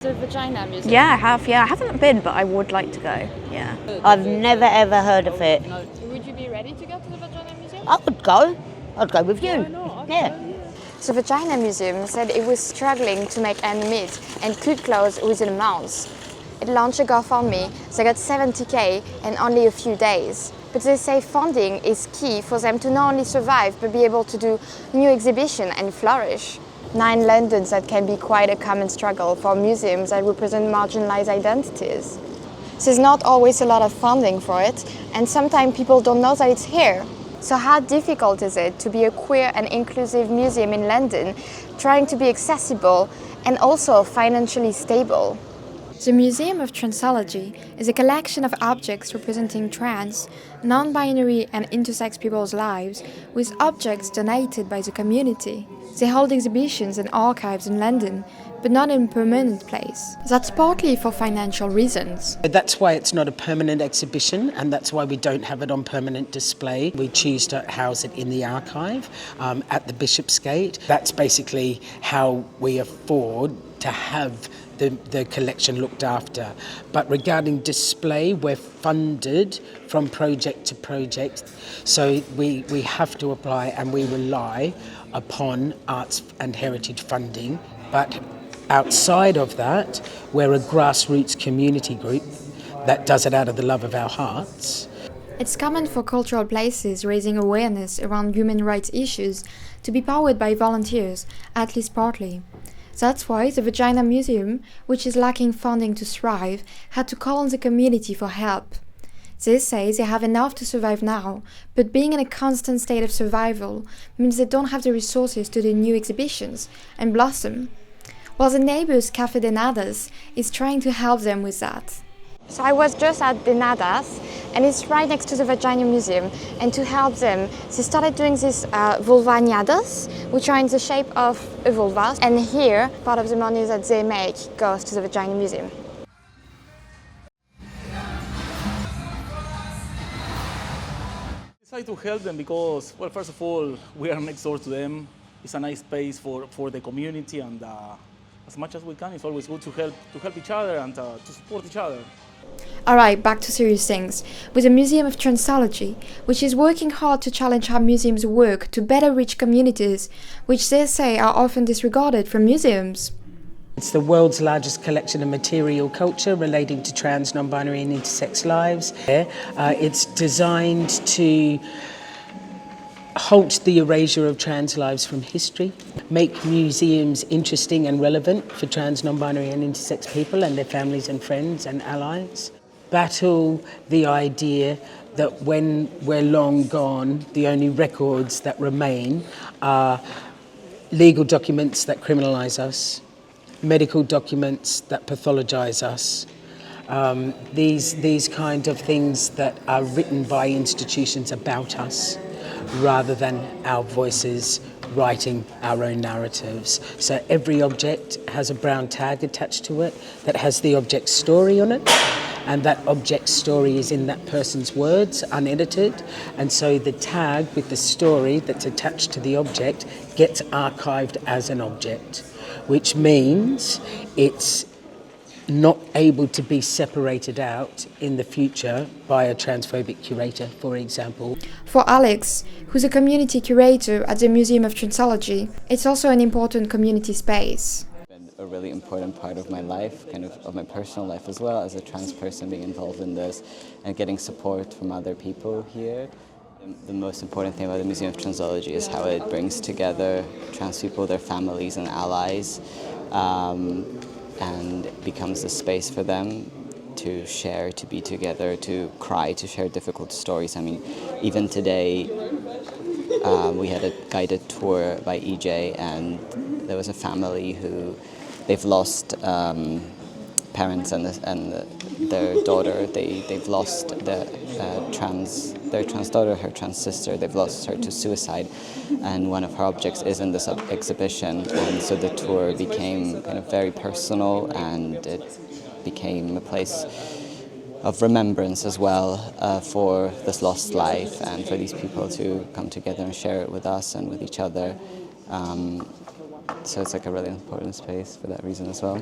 The Vagina Museum? Yeah, I have. Yeah, I haven't been, but I would like to go. Yeah. I've never ever heard of it. Would you be ready to go to the Vagina Museum? I would go. I'd go with you. Why not? Yeah. The Vagina Museum said it was struggling to make ends meet and could close within a month. It launched a GoFundMe, they got 70k in only a few days. But they say funding is key for them to not only survive but be able to do new exhibition and flourish. 9 Londons that can be quite a common struggle for museums that represent marginalized identities. There's not always a lot of funding for it, and sometimes people don't know that it's here. So how difficult is it to be a queer and inclusive museum in London, trying to be accessible and also financially stable? The Museum of Transology is a collection of objects representing trans, non-binary and intersex people's lives, with objects donated by the community. They hold exhibitions and archives in London, but not in a permanent place. That's partly for financial reasons. That's why it's not a permanent exhibition, and that's why we don't have it on permanent display. We choose to house it in the archive at the Bishopsgate. That's basically how we afford to have the collection looked after. But regarding display, we're funded from project to project, so we have to apply and we rely upon arts and heritage funding. But outside of that, we're a grassroots community group that does it out of the love of our hearts. It's common for cultural places raising awareness around human rights issues to be powered by volunteers, at least partly. That's why the Vagina Museum, which is lacking funding to thrive, had to call on the community for help. They say they have enough to survive now, but being in a constant state of survival means they don't have the resources to do new exhibitions and blossom. Well, the neighbours Café de Nadas is trying to help them with that. So I was just at De Nadas, and it's right next to the Vagina Museum. And to help them, they started doing these vulvaniadas, which are in the shape of a vulva. And here, part of the money that they make goes to the Vagina Museum. I decided to help them because, well, first of all, we are next door to them. It's a nice space for the community, and as much as we can, it's always good to help each other and to support each other. Alright, back to serious things. With the Museum of Transology, which is working hard to challenge how museums work to better reach communities, which they say are often disregarded from museums. It's the world's largest collection of material culture relating to trans, non-binary and intersex lives. It's designed to halt the erasure of trans lives from history, make museums interesting and relevant for trans, non-binary and intersex people and their families and friends and allies. Battle the idea that when we're long gone, the only records that remain are legal documents that criminalise us, medical documents that pathologise us, these kind of things that are written by institutions about us, rather than our voices writing our own narratives. So every object has a brown tag attached to it that has the object's story on it, and that object's story is in that person's words, unedited, and so the tag with the story that's attached to the object gets archived as an object, which means it's not able to be separated out in the future by a transphobic curator, for example. For Alex, who's a community curator at the Museum of Transology, it's also an important community space. A really important part of my life, kind of my personal life as well, as a trans person being involved in this and getting support from other people here. The most important thing about the Museum of Transology is how it brings together trans people, their families and allies, and becomes a space for them to share, to be together, to cry, to share difficult stories. I mean, even today, we had a guided tour by EJ, and there was a family who they've lost parents and their daughter. They've lost their trans daughter, her trans sister. They've lost her to suicide, and one of her objects is in this exhibition. And so the tour became kind of very personal, and it became a place of remembrance as well for this lost life, and for these people to come together and share it with us and with each other. So it's like a really important space for that reason as well.